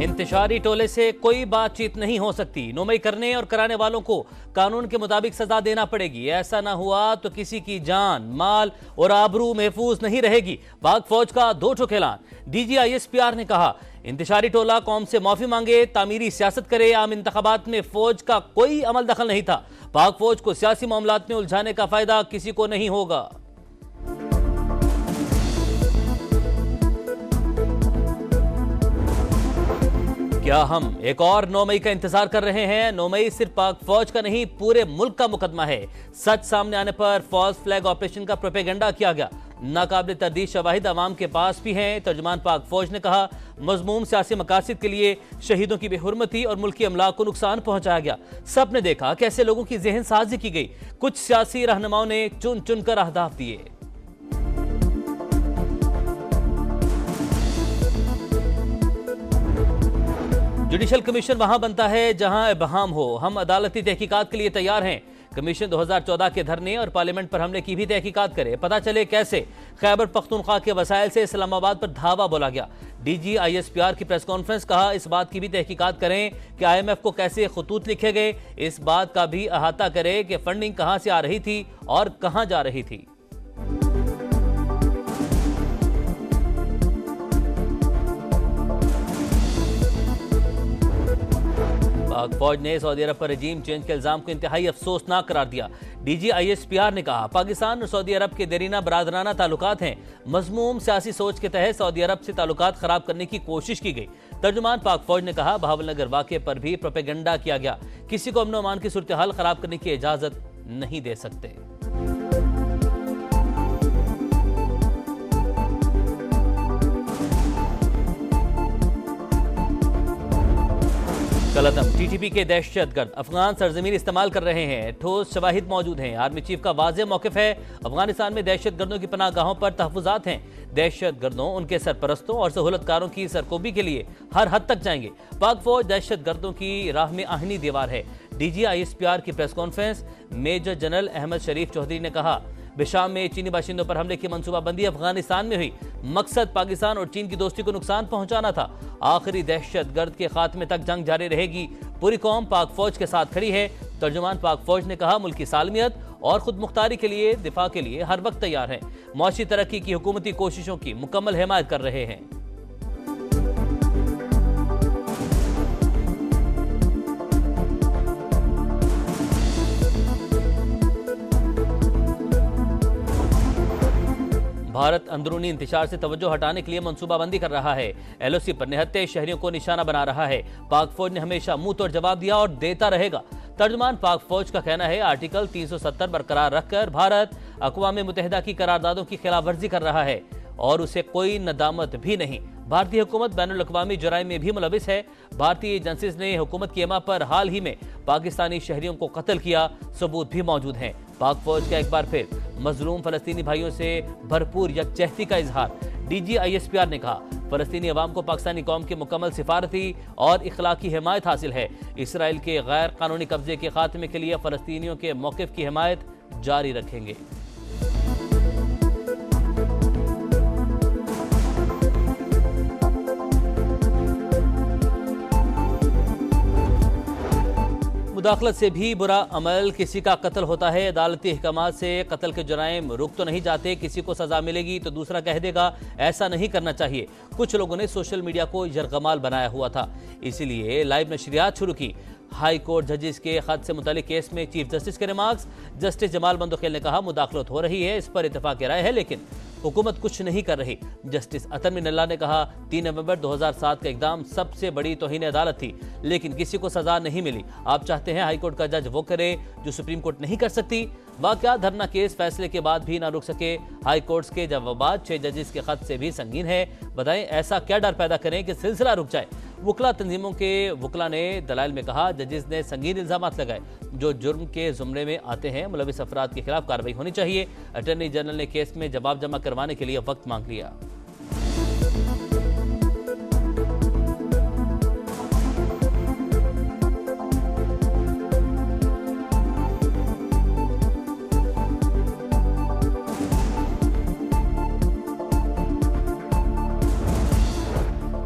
इंतशारी टोले से कोई बातचीत नहीं हो सकती। नोमई करने और कराने वालों को कानून के मुताबिक सजा देना पड़ेगी। ऐसा ना हुआ तो किसी की जान, माल और आबरू महफूज नहीं रहेगी। पाक फौज का दो ठोक ऐलान। डीजी ISPR ने कहा, इंतशारी टोला कौम से माफी मांगे, तामीरी सियासत करे। आम इंतखाबात में फौज का कोई अमल दखल नहीं था। पाक फौज को सियासी मामलात में उलझाने का फायदा किसी को नहीं होगा। क्या हम एक और 9 मई का इंतजार कर रहे हैं? 9 मई सिर्फ पाक फौज का नहीं, पूरे मुल्क का मुकदमा है। सच सामने आने पर फॉल्स फ्लैग ऑपरेशन का प्रोपेगेंडा किया गया। नाकाबिल तर्दीद शवाहिद अवाम के पास भी हैं। तर्जुमान पाक फौज ने कहा, मजमूम सियासी मकासद के लिए शहीदों की बेहुरमती और मुल्की अमलाक को नुकसान पहुंचाया गया। सब ने देखा कैसे लोगों की जहन साजी की गई। कुछ सियासी रहनुमाओं ने चुन चुन कर अहदाफ दिए। जुडिशल कमीशन वहां बनता है जहां इबहम हो। हम अदालती तहकीकात के लिए तैयार हैं। कमीशन 2014 के धरने और पार्लियामेंट पर हमले की भी तहकीकात करे। पता चले कैसे खैबर पख्तूनख्वा के वसाइल से इस्लामाबाद पर धावा बोला गया। डीजी ISPR की प्रेस कॉन्फ्रेंस, कहा इस बात की भी तहकीकात करें कि IMF को कैसे खतूत लिखे गए। इस बात का भी अहाता करे कि फंडिंग कहां से आ रही थी और कहां जा रही थी। पाक फौज ने सऊदी अरब पर रजीम चेंज के इल्जाम को इंतहाई अफसोसनाक करार दिया। डीजी ISPR ने कहा, पाकिस्तान और सऊदी अरब के देरीना बरादराना ताल्लुकात हैं। मजमूम सियासी सोच के तहत सऊदी अरब से ताल्लुकात खराब करने की कोशिश की गई। तर्जुमान पाक फौज ने कहा, बहावलनगर वाक़े पर भी प्रोपेगेंडा किया गया। किसी को अमन अमान की सूरत हाल खराब करने की इजाजत नहीं दे सकते। कलतम, TTP के दहशतगर्द अफगान सरजमीन इस्तेमाल कर रहे हैं। ठोस शवाहिद मौजूद हैं। आर्मी चीफ का वाज़ेह मौक़िफ़ है, अफगानिस्तान में दहशतगर्दों की पनाहगाहों पर तहफ़्फ़ुज़ात हैं। दहशतगर्दों, उनके सरपरस्तों और सहूलतकारों की सरकोबी के लिए हर हद तक जाएंगे। पाक फौज दहशतगर्दों की राह में आहनी दीवार है। डीजी ISPR की press conference, major general Ahmed Sharif Chaudhry ने कहा, बेशाम में चीनी बाशिंदों पर हमले की मंसूबाबंदी अफगानिस्तान में हुई। मकसद पाकिस्तान और चीन की दोस्ती को नुकसान पहुंचाना था। आखिरी दहशतगर्द के खात्मे तक जंग जारी रहेगी। पूरी कौम पाक फौज के साथ खड़ी है। तर्जुमान पाक फौज ने कहा, मुल्क की सालमियत और खुद मुख्तारी के लिए दिफा के लिए हर वक्त तैयार है। मुआशी तरक्की की हुकूमती कोशिशों की मुकम्मल हिमायत कर रहे हैं। भारत अंदरूनी इंतशार से तवज्जो हटाने के लिए मंसूबाबंदी कर रहा है। LOC पर निहत्ते शहरियों को निशाना बना रहा है। पाक फौज ने हमेशा मुंह तोड़ जवाब दिया और देता रहेगा। तर्जुमान पाक फौज का कहना है, आर्टिकल 370 बरकरार रखकर भारत अक़वाम मुत्तहिदा की करारदादों की खिलाफ वर्जी कर रहा है और उसे कोई नदामत भी नहीं। भारतीय हुकूमत बैनुल अक़वामी जराइम में भी मुलविस है। भारतीय एजेंसीज ने हुकूमत की एमा पर हाल ही में पाकिस्तानी शहरियों को कत्ल किया, सबूत भी मौजूद हैं। पाक फौज का एक बार फिर मजलूम फलस्तीनी भाइयों से भरपूर यकजहती का इजहार। डीजी ISPR ने कहा, फलस्तीनी अवाम को पाकिस्तानी कौम की मुकम्मल सिफारती और इखलाकी हिमायत हासिल है। इसराइल के गैर कानूनी कब्जे के खात्मे के लिए फलस्तीनियों के मौक़िफ़ की हिमायत जारी रखेंगे। मुदाखलत से भी बुरा अमल किसी का कत्ल होता है। अदालती अहकामात से कत्ल के जुराइम रुक तो नहीं जाते। किसी को सजा मिलेगी तो दूसरा कह देगा ऐसा नहीं करना चाहिए। कुछ लोगों ने सोशल मीडिया को यरगमाल बनाया हुआ था, इसीलिए लाइव नशरियात शुरू की। हाई कोर्ट जजेस के खत से मुतालिक केस में चीफ जस्टिस के रिमार्क्स। जस्टिस जमाल बंदोखेल ने कहा, मुदाखलत हो रही है, इस पर इत्तेफाक राय है, लेकिन हुकूमत कुछ नहीं कर रही। जस्टिस अतर मिनल्ला ने कहा, 3 नवंबर 2007 का इकदाम सबसे बड़ी तौहीन अदालत थी, लेकिन किसी को सजा नहीं मिली। आप चाहते हैं हाई कोर्ट का जज वो करे जो सुप्रीम कोर्ट नहीं कर सकती। वाकया धरना केस फैसले के बाद भी ना रुक सके। हाई कोर्ट के जवाबात 6 जजेस के खत से भी संगीन है। बताएं ऐसा क्या डर पैदा करें कि सिलसिला रुक जाए। वकला तंजीमों के वकला ने दलाइल में कहा, जजेस ने संगीन इल्जामात लगाए जो जुर्म के जुमरे में आते हैं। मुलविस अफराद के खिलाफ कार्रवाई होनी चाहिए। अटॉर्नी जनरल ने केस में जवाब जमा करवाने के लिए वक्त मांग लिया।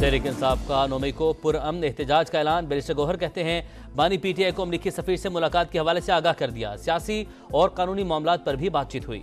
तहरीक इंसाफ का 9 मई को पुरअमन एहतजाज का ऐलान। बैरिस्टर गौहर कहते हैं बानी पीटीआई को अमरीकी सफीर से मुलाकात के हवाले से आगाह कर दिया। सियासी और कानूनी मामलात पर भी बातचीत हुई।